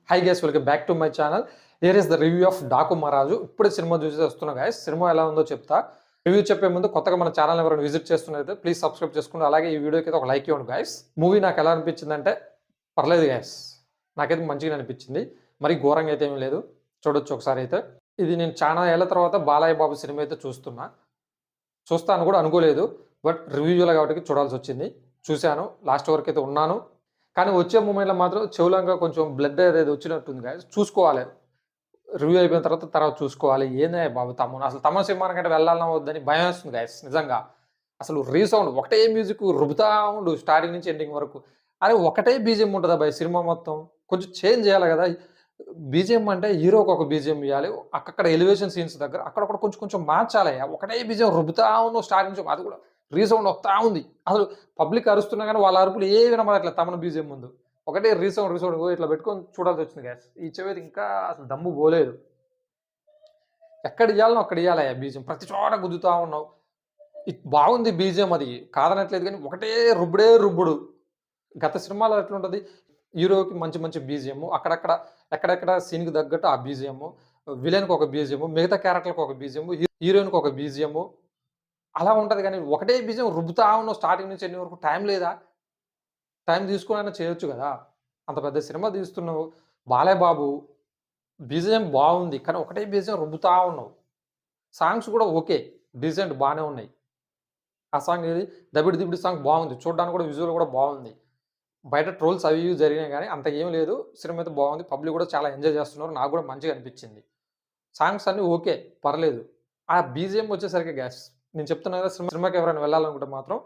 Hi guys, welcome back to my channel. Here is the review of Daaku మహారాజు. ఇప్పుడే cinema చూసి వస్తున్నా guys. Cinema ఎలా ఉందో చెప్తా. రివ్యూ చెప్పే ముందు కొత్తగా మన ఛానల్ ఎవరైనా విజిట్ చేస్తున్నైతే ప్లీజ్ సబ్స్క్రైబ్ చేసుకోండి. అలాగే ఈ వీడియోకి అయితే ఒక లైక్ ఇవ్వండి గైస్. మూవీ నాకు ఎలా అనిపించిందంటే పర్లేదు గైస్, నాకైతే మంచిగా అనిపించింది. మరి ఘోరంగా అయితే ఏమీ లేదు, చూడొచ్చు ఒకసారి అయితే. ఇది నేను చాలా ఏళ్ల తర్వాత బాలయ్య బాబు సినిమా అయితే చూస్తాను కూడా అనుకోలేదు. బట్ రివ్యూలో కాబట్టి చూడాల్సి వచ్చింది. చూశాను, లాస్ట్ వరకు అయితే ఉన్నాను. కానీ వచ్చే మూమెంట్లో మాత్రం చెవులంగా కొంచెం బ్లడ్ అనేది వచ్చినట్టుంది గాయస్. చూసుకోవాలి, రివ్యూ అయిపోయిన తర్వాత చూసుకోవాలి. ఏందే బాబు అసలు తమన్ సినిమానికంటే వెళ్ళాలన్నా వద్దని భయం వేస్తుంది గాయస్ నిజంగా. అసలు రీసౌండ్ ఒకటే మ్యూజిక్ రుబుతా ఉండు స్టార్టింగ్ నుంచి ఎండింగ్ వరకు. అరే ఒకటే బీజిఎం ఉంటుందా భయ్ సినిమా మొత్తం? కొంచెం చేంజ్ చేయాలి కదా. బీజిఎం అంటే హీరోకి ఒక బీజిఎం ఇవ్వాలి, అక్కడ ఎలివేషన్ సీన్స్ దగ్గర అక్కడక్కడ కొంచెం కొంచెం మార్చాలి. ఒకటే బీజిఎం రుబుతా ఉన్నావు స్టార్టింగ్ నుంచి, అది కూడా రీసౌండ్ వస్తా ఉంది. అసలు పబ్లిక్ అరుస్తున్నా కానీ వాళ్ళ అరుపులు ఏ వినబడట్లేదు తమన్ బీజిఎం ముందు. ఒకటే రీసౌండ్ ఇట్లా పెట్టుకొని చూడాల్సి వచ్చింది గ్యాస్. ఈ చెవిది ఇంకా అసలు దమ్ము పోలేదు. ఎక్కడ ఇవ్వాలనో అక్కడ ఇవ్వాలి బీజిఎం, ప్రతి చోట గుద్దుతా ఉన్నావు. బాగుంది బీజిఎం, అది కాదనట్లేదు, కానీ ఒకటే రుబ్బుడు. గత సినిమాలో ఎట్లుంటుంది, హీరోకి మంచి మంచి బీజిఎం, ఎక్కడెక్కడ సీన్కి తగ్గట్టు ఆ బీజిఎం, విలన్కి ఒక బీజిఎం, మిగతా క్యారెక్టర్కి ఒక బీజిఎం, హీరోయిన్కి ఒక బీజిఎం, అలా ఉంటుంది. కానీ ఒకటే బీజిఎం రుబ్బుతా ఉన్నావు స్టార్టింగ్ నుంచి ఎన్ని వరకు. టైం లేదా? టైం తీసుకుని చేయొచ్చు కదా. అంత పెద్ద సినిమా తీస్తున్నావు. బాలయ్య బాబు బీజిఎం బాగుంది, కానీ ఒకటే బీజిఎం రుబ్బుతా ఉన్నావు. సాంగ్స్ కూడా ఓకే, డీసెంట్ బాగానే ఉన్నాయి. ఆ సాంగ్ ఏది దబిడి సాంగ్ బాగుంది, చూడడానికి కూడా విజువల్ కూడా బాగుంది. బయట ట్రోల్స్ అవి ఇవి జరిగినాయి కానీ అంత ఏం లేదు. సినిమా అయితే బాగుంది, పబ్లిక్ కూడా చాలా ఎంజాయ్ చేస్తున్నారు. నాకు కూడా మంచిగా అనిపించింది. సాంగ్స్ అన్నీ ఓకే, పర్లేదు. ఆ బీజిఎం వచ్చేసరికి గ్యాస్ నేను చెప్తున్నా కదా, సినిమాకి ఎవరైనా వెళ్ళాలనుకుంటే మాత్రం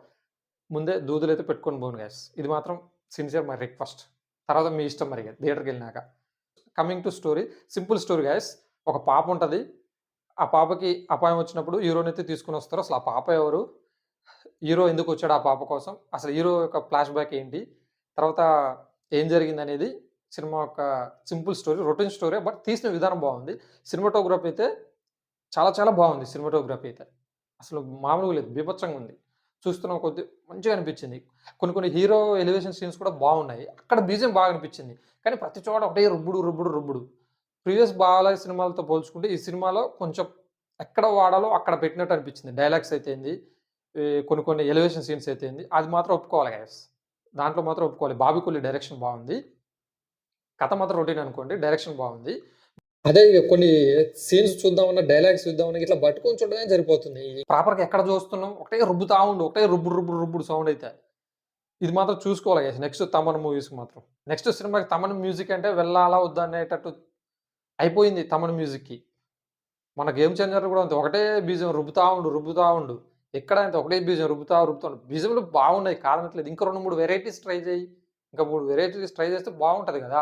ముందే దూదులు అయితే పెట్టుకొని పోను గ్యాస్. ఇది మాత్రం సిన్సియర్ మై రిక్వెస్ట్. తర్వాత మీ ఇష్టం మరి థియేటర్కి వెళ్ళినాక. Coming to story, simple story gas. ఒక పాప ఉంటుంది. ఆ పాపకి అపాయం వచ్చినప్పుడు హీరోని అయితే తీసుకుని వస్తారు. అసలు ఆ పాప ఎవరు, హీరో ఎందుకు వచ్చాడు ఆ పాప కోసం, అసలు హీరో యొక్క ఫ్లాష్ బ్యాక్ ఏంటి, తర్వాత ఏం జరిగింది అనేది సినిమా యొక్క simple story, routine story. But తీసిన విధానం బాగుంది. సినిమాటోగ్రఫీ అయితే చాలా చాలా బాగుంది. సినిమాటోగ్రఫీ అయితే అసలు మామూలుగా లేదు, బీభత్సంగా ఉంది. చూస్తున్న కొద్ది మంచిగా అనిపించింది. కొన్ని హీరో ఎలివేషన్ సీన్స్ కూడా బాగున్నాయి. అక్కడ బీజిఎం బాగా అనిపించింది. కానీ ప్రతి చోట ఒకటే రుబ్బుడు. ప్రీవియస్ బాలయ్య సినిమాలతో పోల్చుకుంటే ఈ సినిమాలో కొంచెం ఎక్కడ వాడాలో అక్కడ పెట్టినట్టు అనిపించింది. డైలాగ్స్ అయితే ఏంది, కొన్ని ఎలివేషన్ సీన్స్ అయితే ఏంది, అది మాత్రం ఒప్పుకోవాలి గైస్. దాంట్లో మాత్రం ఒప్పుకోవాలి. బాబికొల్లి డైరెక్షన్ బాగుంది. కథ మాత్రం రొటీన్ అనుకోండి, డైరెక్షన్ బాగుంది. అదే కొన్ని సీన్స్ చూద్దామన్నా, డైలాగ్స్ చూద్దామన్నా ఇట్లా పట్టుకొని చూడడమే సరిపోతుంది. ప్రాపర్గా ఎక్కడ చూస్తున్నాం, ఒకటే రుబ్బుతా ఉండు, ఒకటే రుబ్బుడు సౌండ్ అయితే. ఇది మాత్రం చూసుకోవాలి గైస్. నెక్స్ట్ తమన్ మూవీస్కి మాత్రం, నెక్స్ట్ సినిమాకి తమన్ మ్యూజిక్ అంటే వెళ్ళాలా వద్దా అనేటట్టు అయిపోయింది తమన్ మ్యూజిక్కి. మన గేమ్ చేంజర్ కూడా అంతే, ఒకటే బీజం రుబ్బుతా ఉండు. ఎక్కడ అంతే ఒకటే బీజం రుబ్బుతా ఉండు. బీజంలు బాగున్నాయి కాదనట్లేదు. ఇంకా 2-3 వెరైటీస్ ట్రై చేయి. ఇంకా 3 వెరైటీస్ ట్రై చేస్తే బాగుంటుంది కదా.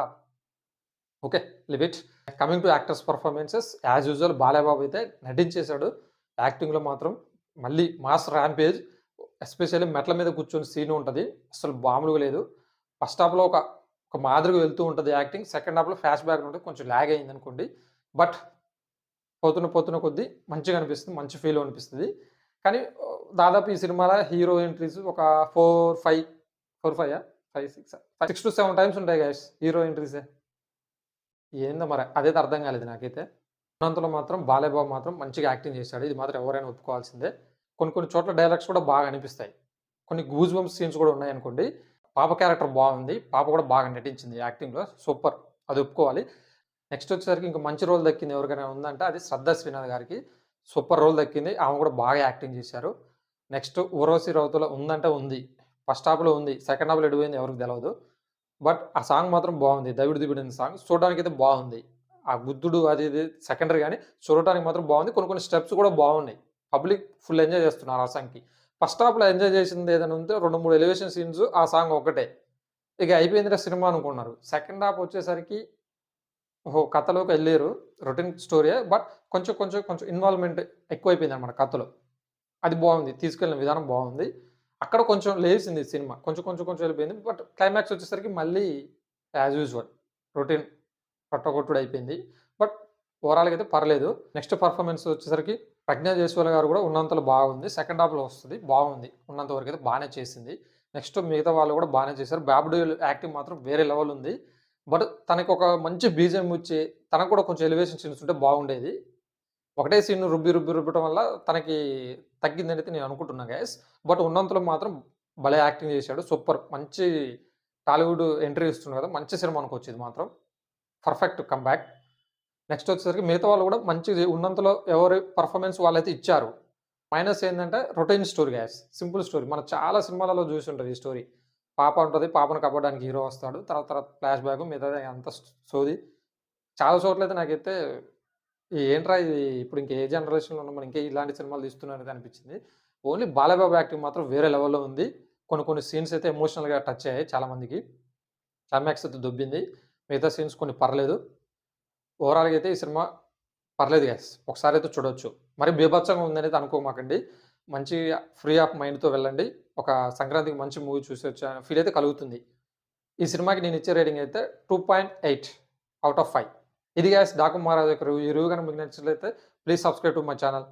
Okay, leave it. Coming to actors performances, as usual Balayya Babu అయితే నటించేశాడు. యాక్టింగ్లో మాత్రం మళ్ళీ మాస్ ర్యాంపేజ్. ఎస్పెషల్లీ మెట్ల మీద కూర్చొని సీన్ ఉంటుంది, అసలు మామూలుగా లేదు. ఫస్ట్ హాఫ్లో ఒక మాదిరిగా వెళ్తూ ఉంటుంది యాక్టింగ్. సెకండ్ హాఫ్లో ఫ్లాష్ బ్యాక్ ఉంటుంది, కొంచెం ల్యాగ్ అయింది అనుకోండి. బట్ పోతున్న కొద్దీ మంచిగా అనిపిస్తుంది, మంచి ఫీల్ అనిపిస్తుంది. కానీ దాదాపు ఈ సినిమాలో హీరో ఎంట్రీస్ ఒక 6 to 7 టైమ్స్ ఉంటాయి గైస్ హీరో ఎంట్రీసే. ఏందో మరి అదైతే అర్థం కాలేదు నాకైతే. అనంతలో మాత్రం బాలయ్య బాబు మాత్రం మంచిగా యాక్టింగ్ చేశాడు, ఇది మాత్రం ఎవరైనా ఒప్పుకోవాల్సిందే. కొన్ని చోట్ల డైలాగ్స్ కూడా బాగా అనిపిస్తాయి. కొన్ని గూజ్ బంప్స్ సీన్స్ కూడా ఉన్నాయనుకోండి. పాప క్యారెక్టర్ బాగుంది, పాప కూడా బాగా నటించింది యాక్టింగ్లో, సూపర్, అది ఒప్పుకోవాలి. నెక్స్ట్ వచ్చేసరికి ఇంకా మంచి రోల్ దక్కింది ఎవరికైనా ఉందంటే అది శ్రద్ధా శ్రీనాథ్ గారికి. సూపర్ రోల్ దక్కింది, ఆమె కూడా బాగా యాక్టింగ్ చేశారు. నెక్స్ట్ ఊర్వశి రౌతులో ఉందంటే ఉంది, ఫస్ట్ హాఫ్లో ఉంది, సెకండ్ హాఫ్లో ఎడిపోయింది ఎవరికి తెలియదు. బట్ ఆ సాంగ్ మాత్రం బాగుంది, దబిడి అనే సాంగ్. చూడడానికి అయితే బాగుంది. ఆ గుద్దుడు అది ఇది సెకండరీ, కానీ చూడటానికి మాత్రం బాగుంది. కొన్ని స్టెప్స్ కూడా బాగున్నాయి. పబ్లిక్ ఫుల్ ఎంజాయ్ చేస్తున్నారు ఆ సాంగ్కి. ఫస్ట్ హాఫ్లో ఎంజాయ్ చేసింది ఏదైనా ఉంటే 2-3 ఎలివేషన్ సీన్స్, ఆ సాంగ్ ఒకటే. ఇక అయిపోయిందిరా సినిమా అనుకున్నారు. సెకండ్ హాఫ్ వచ్చేసరికి కథలోకి వెళ్ళారు, రొటీన్ స్టోరీయే. బట్ కొంచెం ఇన్వాల్వ్మెంట్ ఎక్కువైపోయింది అన్నమాట కథలో. అది బాగుంది, తీసుకెళ్ళిన విధానం బాగుంది. అక్కడ కొంచెం లేచింది సినిమా, కొంచెం వెళ్ళిపోయింది. బట్ క్లైమాక్స్ వచ్చేసరికి మళ్ళీ యాజ్ యూజువల్ రొటీన్ పట్టకొట్టుడు అయిపోయింది. బట్ ఓవరాల్గా అయితే పర్లేదు. నెక్స్ట్ పర్ఫార్మెన్స్ వచ్చేసరికి ప్రజ్ఞా జైస్వాల్ గారు కూడా ఉన్నంతలో బాగుంది. సెకండ్ హాఫ్లో వస్తుంది, బాగుంది, ఉన్నంత వరకు అయితే బాగానే చేసింది. నెక్స్ట్ మిగతా వాళ్ళు కూడా బాగానే చేశారు. బాబుడి యాక్టింగ్ మాత్రం వేరే లెవెల్ ఉంది. బట్ తనకి ఒక మంచి బీజీఎం ఇచ్చి, తనకు కూడా కొంచెం ఎలివేషన్ సీన్స్ ఉంటే బాగుండేది. ఒకటే సీన్ రుబ్బటం వల్ల తనకి తగ్గిందనైతే నేను అనుకుంటున్నా గైస్. బట్ ఉన్నంతలో మాత్రం భలే యాక్టింగ్ చేశాడు. సూపర్! మంచి టాలీవుడ్ ఎంట్రీ ఇస్తుండు కదా! మంచి సినిమా అనుకోవచ్చు ఇది మాత్రం. Perfect comeback. నెక్స్ట్ వచ్చేసరికి మిగతా వాళ్ళు కూడా మంచిది ఉన్నంతలో ఎవరి పెర్ఫార్మన్స్ వాళ్ళైతే ఇచ్చారు. మైనస్ ఏందంటే routine story guys. Simple story. మనం చాలా సినిమాలలో చూసుంటది ఈ స్టోరీ. పాప ఉంటది. పాపను కాపాడడానికి హీరో వస్తాడు. తర్వాత తర్వాత ఫ్లాష్ బ్యాక్ మిగతాది అంతా సోది. చాలా చోట్లయితే నాకైతే ఏంట్రా ఇది ఇప్పుడు ఇంక ఏ జనరేషన్‌లో ఉన్నాం మనం ఇంకా ఇలాంటి సినిమాలు తీస్తున్నారని అనిపించింది. ఓన్లీ బాలయ్య బాబు యాక్టింగ్ మాత్రం వేరే లెవెల్‌లో ఉంది. కొన్ని కొన్ని సీన్స్ అయితే ఎమోషనల్‌గా టచ్ అయ్యాయి చాలా మందికి. క్లైమాక్స్ అయితే దొబ్బింది. మిగతా సీన్స్ కొన్ని పర్లేదు. ఓవరాల్‌గా అయితే ఈ సినిమా పర్లేదు గైస్. ఒకసారైతే చూడొచ్చు. మరి బీభత్సంగా ఉందనైతే అనుకోమాకండి. మంచి ఫ్రీ ఆఫ్ మైండ్‌తో వెళ్ళండి. ఒక సంక్రాంతికి మంచి మూవీ చూసొచ్చా ఫీల్ అయితే కలుగుతుంది. ఈ సినిమాకి నేనిచ్చే రేటింగ్ అయితే 2.8 ఔట్ ఆఫ్ 5. ఇది గైస్ 'డాకు మహారాజు' యొక్క రివ్యూ. ఈ రివ్యూ గనుక మీకు నచ్చినట్లయితే please subscribe to my channel.